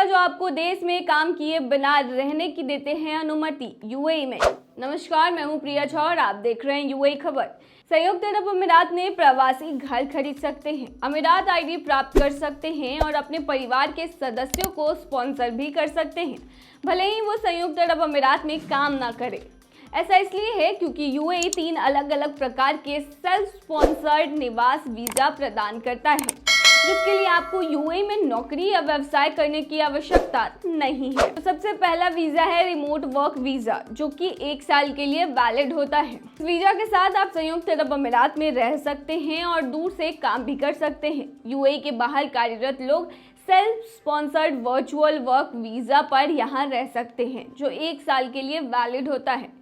जो आपको देश में काम किए बिना रहने की देते हैं अनुमति यूएई में। नमस्कार, मैं हूं प्रिया झा और आप देख रहे हैं यूएई खबर। संयुक्त अरब अमीरात में प्रवासी घर खरीद सकते हैं, अमीरात आईडी प्राप्त कर सकते हैं और अपने परिवार के सदस्यों को स्पॉन्सर भी कर सकते हैं, भले ही वो संयुक्त अरब अमीरात में काम ना करे। ऐसा इसलिए है क्योंकि यूएई 3 अलग अलग प्रकार के सेल्फ स्पॉन्सर्ड निवास वीजा प्रदान करता है, जिसके लिए आपको यूएई में नौकरी या व्यवसाय करने की आवश्यकता नहीं है। तो सबसे पहला वीजा है रिमोट वर्क वीजा, जो कि 1 साल के लिए वैलिड होता है। इस वीजा के साथ आप संयुक्त अरब अमीरात में रह सकते हैं और दूर से काम भी कर सकते हैं। यूएई के बाहर कार्यरत लोग self sponsored virtual work visa पर यहाँ रह सकते हैं, जो 1 साल के लिए वैलिड होता है।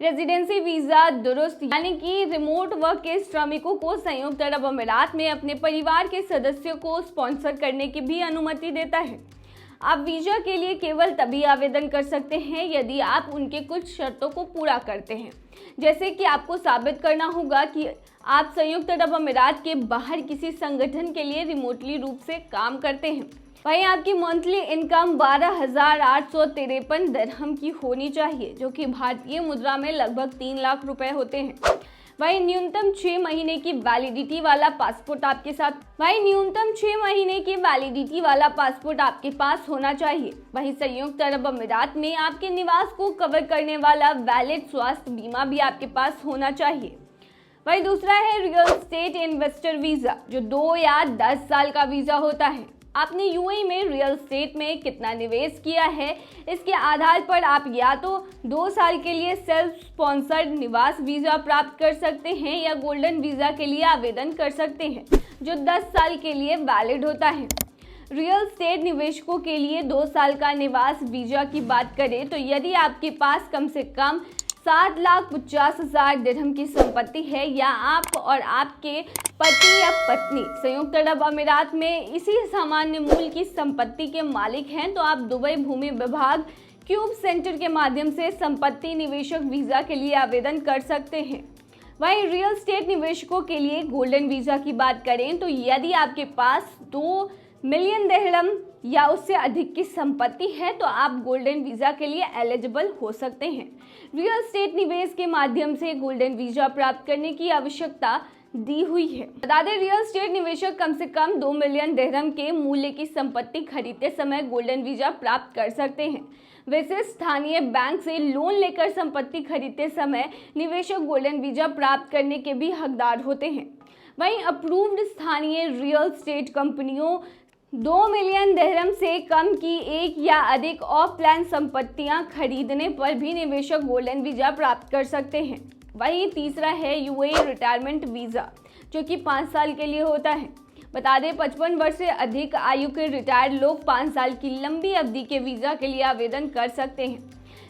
रेजिडेंसी वीजा दुरुस्त यानी कि रिमोट वर्क के श्रमिकों को संयुक्त अरब अमीरात में अपने परिवार के सदस्यों को स्पॉन्सर करने की भी अनुमति देता है। आप वीजा के लिए केवल तभी आवेदन कर सकते हैं यदि आप उनके कुछ शर्तों को पूरा करते हैं, जैसे कि आपको साबित करना होगा कि आप संयुक्त अरब अमीरात के बाहर किसी संगठन के लिए रिमोटली रूप से काम करते हैं। वहीं आपकी मंथली इनकम 12,853 दिरहम की होनी चाहिए, जो कि भारतीय मुद्रा में लगभग 3 लाख रुपए होते हैं। वहीं न्यूनतम 6 महीने की वैलिडिटी वाला पासपोर्ट आपके पास होना चाहिए। वहीं संयुक्त अरब अमीरात में आपके निवास को कवर करने वाला वैलिड स्वास्थ्य बीमा भी आपके पास होना चाहिए। वहीं दूसरा है रियल एस्टेट इन्वेस्टर वीजा, जो 2 या 10 साल का वीजा होता है। आपने यूएई में रियल एस्टेट में कितना निवेश किया है, इसके आधार पर आप या तो 2 साल के लिए सेल्फ स्पॉन्सर्ड निवास वीजा प्राप्त कर सकते हैं या गोल्डन वीजा के लिए आवेदन कर सकते हैं, जो 10 साल के लिए वैलिड होता है। रियल एस्टेट निवेशकों के लिए 2 साल का निवास वीजा की बात करें तो यदि आपके पास कम से कम 7,50,000 दिरहम की संपत्ति है या आप और आपके पति या पत्नी संयुक्त अरब अमीरात में इसी सामान्य मूल्य की संपत्ति के मालिक हैं, तो आप दुबई भूमि विभाग क्यूब सेंटर के माध्यम से संपत्ति निवेशक वीजा के लिए आवेदन कर सकते हैं। वहीं रियल एस्टेट निवेशकों के लिए गोल्डन वीजा की बात करें तो यदि आपके पास 2 मिलियन दिरहम या उससे अधिक की संपत्ति है तो आप गोल्डन वीजा के लिए एलिजिबल हो सकते हैं। रियल एस्टेट निवेश के माध्यम से गोल्डन वीजा प्राप्त करने की आवश्यकता दी हुई है। बता दें, रियल एस्टेट निवेशक कम से कम 2 मिलियन दिरहम के मूल्य की संपत्ति खरीदते समय गोल्डन वीजा प्राप्त कर सकते हैं। वैसे स्थानीय बैंक से लोन लेकर संपत्ति खरीदते समय निवेशक गोल्डन वीजा प्राप्त करने के भी हकदार होते हैं। वहीं अप्रूव्ड स्थानीय रियल एस्टेट कंपनियों 2 मिलियन दिरहम से कम की 1 या अधिक ऑफ प्लान संपत्तियां खरीदने पर भी निवेशक गोल्डन वीजा प्राप्त कर सकते हैं। वहीं तीसरा है यूएई रिटायरमेंट वीजा, जो कि 5 साल के लिए होता है। बता दें, 55 वर्ष से अधिक आयु के रिटायर्ड लोग 5 साल की लंबी अवधि के वीजा के लिए आवेदन कर सकते हैं।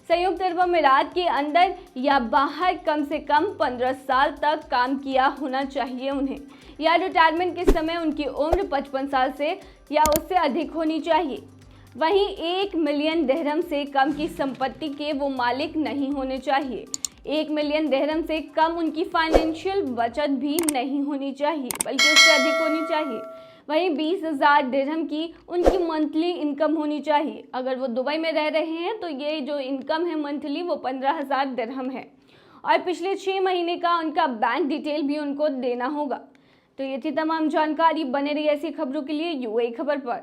संयुक्त अरब अमीरात के अंदर या बाहर कम से कम 15 साल तक काम किया होना चाहिए उन्हें, या रिटायरमेंट के समय उनकी उम्र 55 साल से या उससे अधिक होनी चाहिए। वहीं 1 मिलियन दिरहम से कम की संपत्ति के वो मालिक नहीं होने चाहिए। 1 मिलियन दिरहम से कम उनकी फाइनेंशियल बचत भी नहीं होनी चाहिए, बल्कि उससे अधिक होनी चाहिए। वहीं 20,000 दिरहम की उनकी मंथली इनकम होनी चाहिए। अगर वो दुबई में रह रहे हैं तो ये जो इनकम है मंथली वो 15,000 दिरहम है, और पिछले 6 महीने का उनका बैंक डिटेल भी उनको देना होगा। तो ये थी तमाम जानकारी। बने रही ऐसी खबरों के लिए यूएई खबर पर।